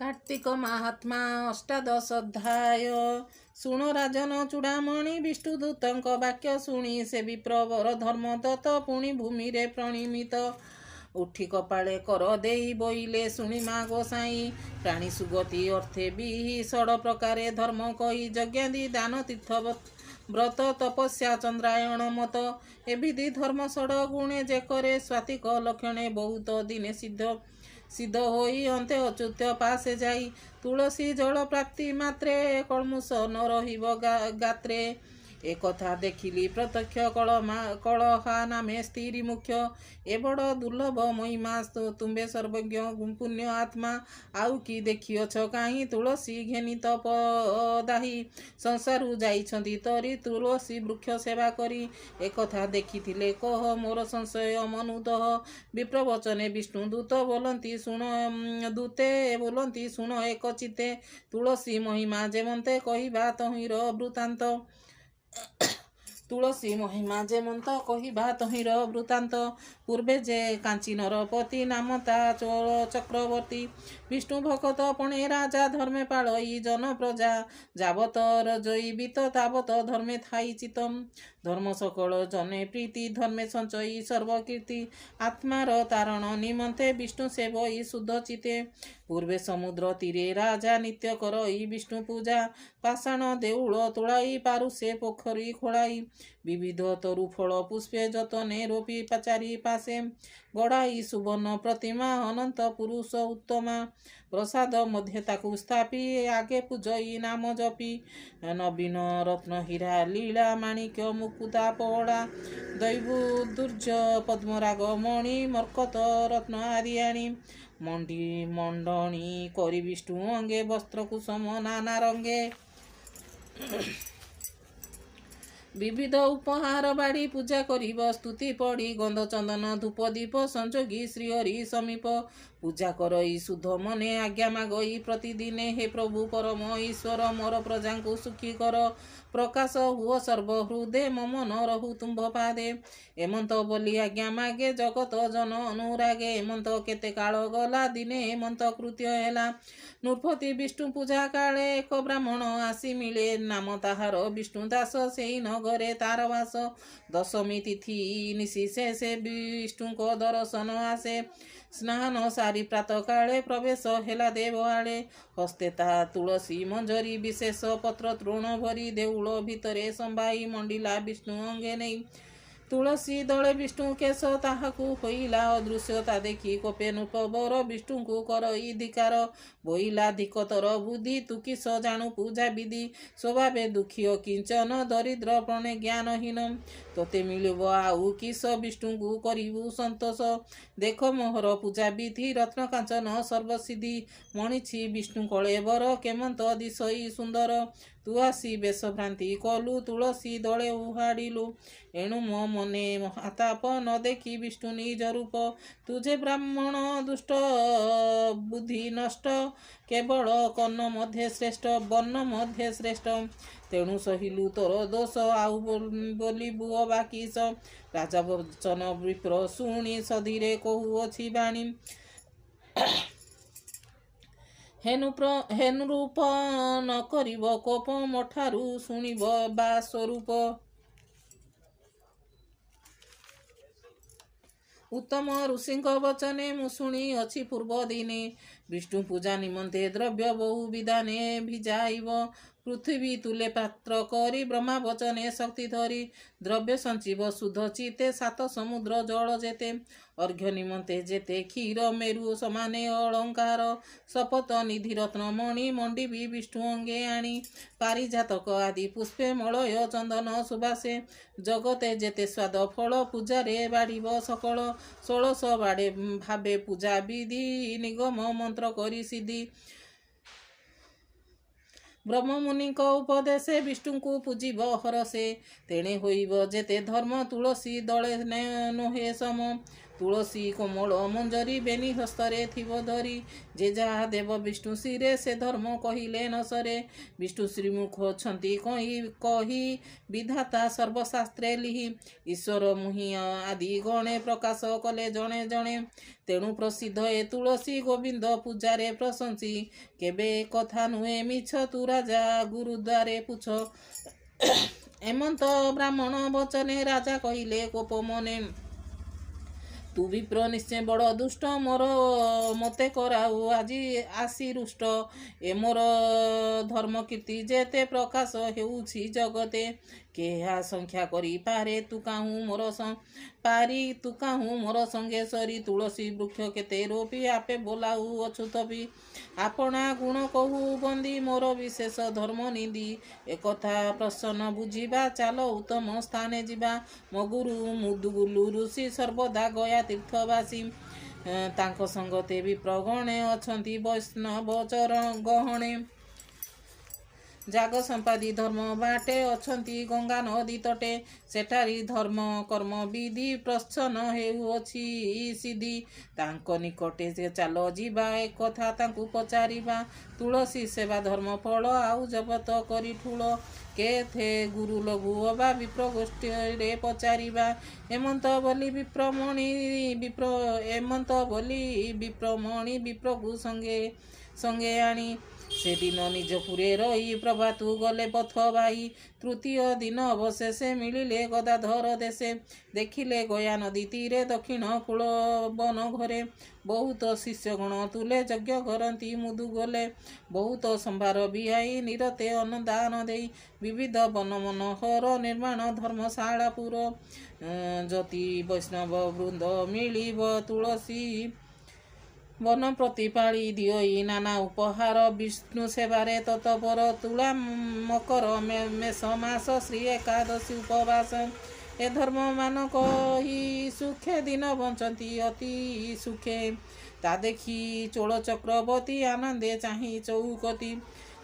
कार्तिक महात्मा अष्टादश अध्याय। शुण राजन चूड़ामणि विष्णुदूतंक वाक्य शुणी से विप्रवर धर्मदत्त पुणी भूमि रे प्रणिमित उठी कपाळे कर देई बोइले शुणी मा गोसाई प्राणी सुगति अर्थे बिहि षड प्रकारे धर्म कही यज्ञादि दान तीर्थ व्रत तपस्या चंद्रायण मत एविधि धर्म षड गुणे जे करे स्वातिक लक्षणे बहुत दिने सिद्ध होई अंते अच्युत्य पासे जाई तुलसी जल प्राप्ति मात्रे कलमुष न रहिब गात्रे एकथा देखिली प्रत्यक्ष कलहा नामे स्थिरी मुख्य ए बड़ दुर्लभ महिमा तुम्बे सर्वज्ञ पुण्य आत्मा आउ कि देखिअछ काहीं तुलसी घेनित पदाही संसारु जाइछन्ति तरी तुलसी वृक्ष सेवा करी एकथा देखिथिले कह मोर संशय मनुदह विप्रवचने विष्णु दूत बोलती शुण दूते बोलती शुण एक चिते तुलसी महिमा जेमंते कहिबा तहिर वृत्तांत तुलसी महिमा जेमंत कहिबा तहिर वृत्तांत पूर्वे जे कांची नरपति नाम ता चक्रवर्ती विष्णु भक्त पणे राजा धर्मे पालई जन प्रजा जावत रजईबित तावत धर्मे थाई चितम धर्म सकल जने प्रीति धर्मे संचयी सर्वकीर्ति आत्मार तारण निमंते विष्णु सेवई शुद्ध चिते पूर्वे समुद्र तीरे राजा नित्य करई विष्णु पूजा पाषाण देउल तोड़ाई पारुषे पोखरी खोलाई विविध तरु फल पुष्पे जतने रोपी पाचारी पासे गड़ाई सुवर्ण प्रतिमा अनंत पुरुष उत्तमा प्रसाद मध्य ताकु स्थापी आगे पूजई नाम जपी नवीन रत्न हीरा लीला माणिक्य मुकुता पड़ा दैवु दुर्ज पद्मराग मणि मर्कत रत्न आदि आणी मंडी मंडणी करी विष्णु अंगे वस्त्र कुसुम नाना रंगे विविध उपहार बाड़ी पूजा करिब स्तुति पढ़ी गंध चंदन धूप दीप संजोगी श्रीहरि समीप पूजा करई शुद्ध मने आज्ञा मागई प्रतिदिने हे प्रभु परम ईश्वर मोर प्रजा को सुखी कर प्रकाश हुओ सर्वहृदय मम न रहु तुम्भ पादे एमंत बोली आज्ञा मागे जगत जन अनुरागे एमंत केते काल गला दिने एमंत कृत्य हेला नृपति विष्णु पूजा काले एक ब्राह्मण आसी मिले नाम ताहार विष्णु दास सेई नगरे तार वास दशमी तिथि निशि से विष्णु को दर्शन आसे स्नान सारी प्रातः काले प्रवेश हेला देव आड़े हस्ते ता तुलसी मंजरी विशेष पत्र तृण भरी देउल भितरे संभाई मंडिला विष्णु अंगे नहीं तुलसी दले विष्णु केश ताहाकु होइला अदृश्यता देखी कोपे नृपवर विष्णु को करई धिकार बोइला धिकतर बुद्धि तु किस जाणु पूजा विधि स्वभावे दुखी किंचन दरिद्र प्रण ज्ञानहीन तोते मिलिब आउ किस विष्णु को करिबु संतोष देख मोहर पूजा विधि रत्न कांचन सर्वसिद्धि मणिछि विष्णु कलेवर केमंत दिशई सुंदर तु आसी बेश भ्रांति कलु तुलसी दले उहाड़िलु एणु मो मने महाताप न देखी विष्णु निज रूप तुझे ब्राह्मण दुष्ट बुद्धि नष्ट केवल कर्ण मध्य श्रेष्ठ वर्ण मध्य श्रेष्ठ तेणु सहिलु तोर दोष आउ बोली बुओ बाकी राजा वचन विप्र शुणी सधीरे कहुअछि बाणी हेनु रूप न करिब कोप मठारु शुणिब बा स्वरूप उत्तम ऋषिंक वचने मु शुणी अछि पूर्व दिने विष्णु पूजा निमंते द्रव्य बहु विधाने भिजाइब पृथ्वी तुले पात्र करी ब्रह्मा वचने शक्ति धरी द्रव्य संचिव शुद्ध चिते सात समुद्र जल जेते अर्घ्य निमंते जेते क्षीर मेरु समाने अलंकार शपथ निधि रत्न मणि मंडिबी विष्णु अंगे आणी पारिजातक आदि पुष्पे मलय चंदन सुबासे जगते जेते स्वाद फल पूजारे बाड़िब सकल 16 बाड़े भावे पूजा विधि निगम मंत्र करी सिद्धि ब्रह्म मुनि उपदेशे विष्णु को पूजिब हरसे तेणे होइब जेते धर्म तुलसी दले नोहे सम ତୁଳସୀ କୋମଳ ମଞ୍ଜରୀ ବେନି ହସ୍ତରେ ଥିବ ଧରି। ଯେ ଯାହା ଦେବ ବିଷ୍ଣୁ ଶ୍ରୀରେ ସେ ଧର୍ମ କହିଲେ ନ ସରେ। ବିଷ୍ଣୁ ଶ୍ରୀମୁଖ ଅଛନ୍ତି କହି ବିଧାତା ସର୍ବଶାସ୍ତ୍ରେ ଲିହି। ଈଶ୍ୱର ମୁହିଁ ଆଦି ଗଣେ ପ୍ରକାଶ କଲେ ଜଣେ ଜଣେ। ତେଣୁ ପ୍ରସିଦ୍ଧ ଏ ତୁଳସୀ ଗୋବିନ୍ଦ ପୂଜାରେ ପ୍ରଶଂସୀ। କେବେ କଥା ନୁହେଁ ମିଛ ତୁ ରାଜା ଗୁରୁଦ୍ୱାରେ ପୁଛ। ଏମନ୍ତ ବ୍ରାହ୍ମଣ ବଚନେ ରାଜା କହିଲେ କୋପ ମନେ। ତୁ ବିପ୍ର ନିଶ୍ଚୟ ବଡ଼ ଦୁଷ୍ଟ ମୋର ମତେ କରାଉ ଆଜି ଆସି ରୁଷ୍ଟ। ଏ ମୋର ଧର୍ମ କୀର୍ତ୍ତି ଯେତେ ପ୍ରକାଶ ହେଉଛି ଜଗତେ। କେହା ସଂଖ୍ୟା କରିପାରେ ତୁ କାହୁଁ ମୋର ସଙ୍ଗେଶ୍ୱରୀ। ତୁଳସୀ ବୃକ୍ଷ କେତେ ରୋପି ଆପେ ବୋଲାଉ ଅଛୁତ ବି। ଆପଣା ଗୁଣ କହୁ ବନ୍ଦୀ ମୋର ବିଶେଷ ଧର୍ମ ନିନ୍ଦି। ଏକଥା ପ୍ରସନ୍ନ ବୁଝିବା ଚାଲ ଉତ୍ତମ ସ୍ଥାନେ ଯିବା। ମୋ ଗୁରୁ ମୁଦୁଗୁଲୁ ଋଷି ସର୍ବଦା ଗୟା ତୀର୍ଥବାସୀ। ତାଙ୍କ ସଙ୍ଗତେ ବିପ୍ରଗଣେ ଅଛନ୍ତି ବୈଷ୍ଣବ ଗହଣେ। ଯାଗ ସମ୍ପାଦି ଧର୍ମ ବାଟେ ଅଛନ୍ତି ଗଙ୍ଗା ନଦୀ ତଟେ। ସେଠାରି ଧର୍ମ କର୍ମ ବିଧି ପ୍ରଚ୍ଛନ୍ନ ହେଉଅଛି ସିଦ୍ଧି। ତାଙ୍କ ନିକଟେ ଚାଲ ଯିବା ଏକଥା ତାଙ୍କୁ ପଚାରିବା। ତୁଳସୀ ସେବା ଧର୍ମ ଫଳ ଆଉ ଜପତ କରି ଠୁଳ। କେଥେ ଗୁରୁ ଲଘୁ ଅବା ବିପ୍ର ଗୋଷ୍ଠୀରେ ପଚାରିବା। ଏମନ୍ତ ବୋଲି ବିପ୍ରମଣି ବିପ୍ରକୁ ସଙ୍ଗେ ଆଣି। ସେଦିନ ନିଜପୁରେ ରହି ପ୍ରଭାତୁ ଗଲେ ପଥ ବାହି। ତୃତୀୟ ଦିନ ଅବଶେଷେ ମିଳିଲେ ଗଦାଧର ଦେଶେ। ଦେଖିଲେ ଗୟା ନଦୀ ତୀରେ ଦକ୍ଷିଣ କୂଳ ବନ ଘରେ। ବହୁତ ଶିଷ୍ୟଗଣ ତୁଲେ ଯଜ୍ଞ କରନ୍ତି ମୁଦୁ ଗଲେ। ବହୁତ ସମ୍ଭାର ବିହାଇ ନିରତେ ଅନ୍ନଦାନ ଦେଇ। ବିବିଧ ବନ ମନୋହର ନିର୍ମାଣ ଧର୍ମଶାଳା ପୁର। ଯତି ବୈଷ୍ଣବ ବୃନ୍ଦ ମିଳିବ ତୁଳସୀ ବନ ପ୍ରତିପାଳି ଦିଅଇ ନାନା ଉପହାର। ବିଷ୍ଣୁ ସେବାରେ ତତ୍ପର ତୁଳା ମକର ମେଷ ମାସ ଶ୍ରୀ ଏକାଦଶୀ ଉପବାସ। ଏ ଧର୍ମ ମାନ କହି ସୁଖେ ଦିନ ବଞ୍ଚନ୍ତି ଅତି ସୁଖେ। ତା ଦେଖି ଚୋଳ ଚକ୍ରବର୍ତ୍ତୀ ଆନନ୍ଦେ ଚାହିଁ ଚଉକତି।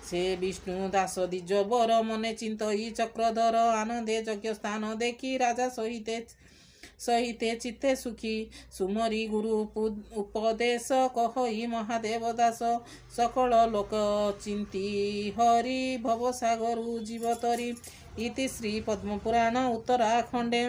ସେ ବିଷ୍ଣୁ ଦାସ ଦ୍ୱିଜ ବର ମନେ ଚିନ୍ତଇ ଚକ୍ରଧର। ଆନନ୍ଦେ ଯଜ୍ଞ ସ୍ଥାନ ଦେଖି ରାଜା ସହିତେ ଚିତ୍ତେ ସୁଖୀ। ସୁମରି ଗୁରୁ ଉପଦେଶ କହଇ ମହାଦେବ ଦାସ। ସକଳ ଲୋକ ଚିନ୍ତି ହରି ଭବସାଗରୁ ଜୀବ ତରି। ଇତି ଶ୍ରୀ ପଦ୍ମପୁରାଣ ଉତ୍ତରାଖଣ୍ଡେ।